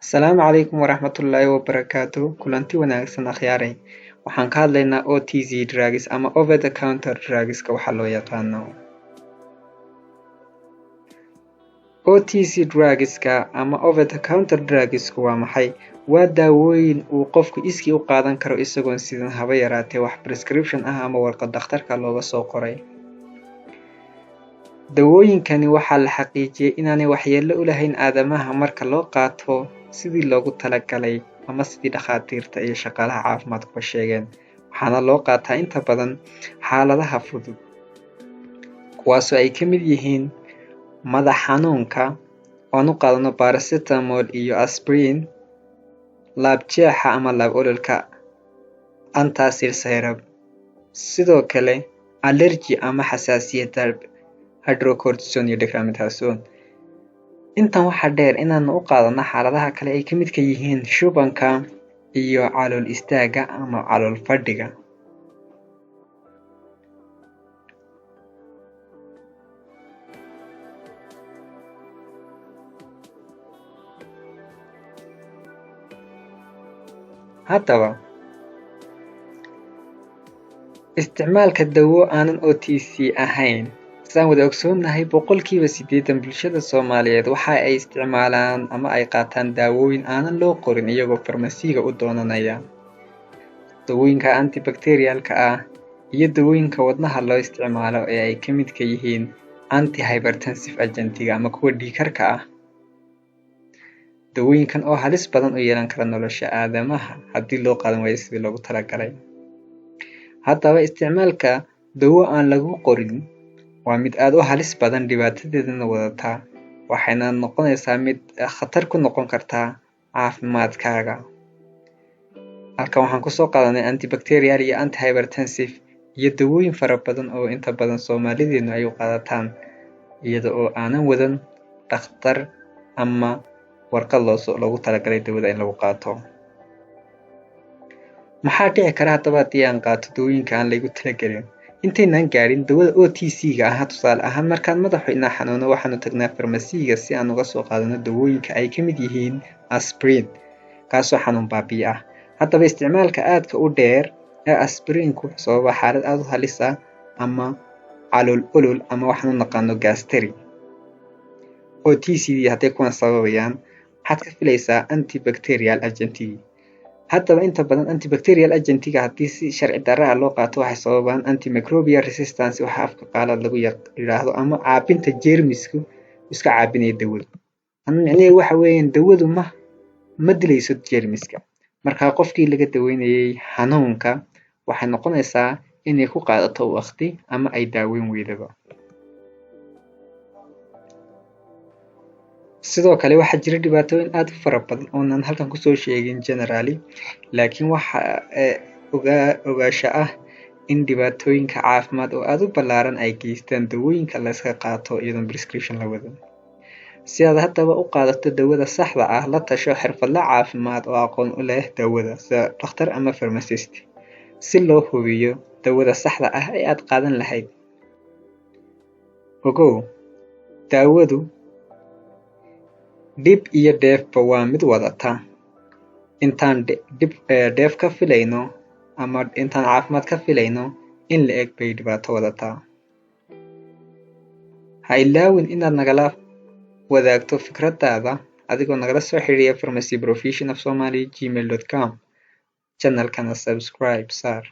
Asalaamu calaykum waraxmatullaahi wabarakaatuh. Kulanti wanaagsan akhyaaray. Waxaan ka hadlaynaa OTC drugs ama over the counter drugska waxa loo yaqaano. OTC drugska ama over the counter drugsku waa maxay? Waa daawooyin uu qofku iskii u qaadan karo isagoon sidan haba yaraatee wax prescription ah ama warqad dhakhtarka looga soo qoray. Dawooyinkani waxaa la xaqiijiyay inaanay waxyeello u lahayn aadamaha marka loo qaato sidii loogu talagalay ama sidii dhakhaatiirta iyo shaqaalaha caafimaadkuba sheegeen. Waxaana loo qaataa inta badan xaaladaha fudud, kuwaasoo ay ka mid yihiin madax xanuunka oon u qaadano paracetamol iyo aspirin, laab jeexa ama laab ololka antacid syrup, sidoo kale allergy ama xasaasiyadda hydrocortisone iyo dexamethasone. Intan waxaa dheer inaanu u qaadano xaaladaha kale ay ka midka yihiin shubanka iyo calool istaaga ama calool fadhiga. Haddaba, isticmaalka dawo aanan OTC ahayn saan wada ogsoonnahay boqolkiiba 80 bulshada Soomaaliyeed waxa ay isticmaalaan ama ay qaataan daawooyin aanan loo qorin iyagoo farmasiga u doonanaya. Dawooyinka antibacterialka ah iyo dawooyinka wadnaha loo isticmaalo ee ay ka midka yihiin antihypertensive agentiga ama kuwa dhiigkarka ah. Dawooyinkan oo halis badan u yeelan kara nolosha aadamaha haddii loo qaadan waayo sidii loogu talagalay. Haddaba, isticmaalka dawo aan lagu qorin waa mid aad u halis badan, dhibaatadeedana wadataa, waxayna noqonaysaa mid khatar ku noqon karta caafimaadkaaga. Halkan waxaan kusoo qaadanay antibacterial iyo antihypertensive iyo dawooyin fara badan oo inta badan Soomaalideenu ay u qaadataan iyada oo aanan wadan dhakhtar ama warqad loogu talagalay dawada in lagu qaato. Maxaa dhici kara haddaba haddii aan qaato dawooyinka aan laygu talagelin? Intaynaan gaadhin dawada OTC-ga ah, tusaale ahaan markaan madaxu inaa xanuuno waxaanu tagnaa farmasiga si aan uga soo qaadano dawooyinka ay ka mid yihiin aspirin, kaasoo xanuun baabi'i ah. Haddaba, isticmaalka aadka u dheer ee aspirinku wuxuu sababa xaalad aad u halis ah ama calool olol ama waxaan u naqaano gastri. OTC hadday kuwan sababayaan, waxaad ka filaysaa antibacterial agentigi. Haddaba, inta badan antibacterial agentiga haddii si sharci darro ah loo qaato waxay sababaan antimicrobial resistance waxa afka qalaad lagu yiraahdo ama caabinta jeermisku iska caabinaya dawada. Micnaheedu waxa weeyaan dawadu ma dilayso jeermiska. Marka qofkii laga daweynayay xanuunka waxay noqonaysaa inay ku qaadato waqti ama ay daaweyn weydaba. Sidoo kale waxaa jira dhibaatooyin aad u fara badan oonan halkan kusoo sheegin generally, laakiin waxa ogaansho ah in dhibaatooyinka caafimaad oo aad u ballaaran ay geystaan dawooyinka la iska qaato iyadoon prescription la wadan. Si aad haddaba u qaadato dawada saxda ah, la tasho xirfadle caafimaad oo aqoon u leh dawada sida dhakhtar ama pharmacist si loo hubiyo dawada saxda ah ee aad qaadan lahayd. Ogow, daawadu dhib iyo dheefba waa mid wadata. Intaan dheef ka filayno ama intaan caafimaad ka filayno in la eg bay dhibaato wadataa. Ha ilaawin inaad nagala wadaagto fikradaada adigoo nagala soo xiriiriya pharmacy profession of somali@gmail.com. channelkana subscribe saar.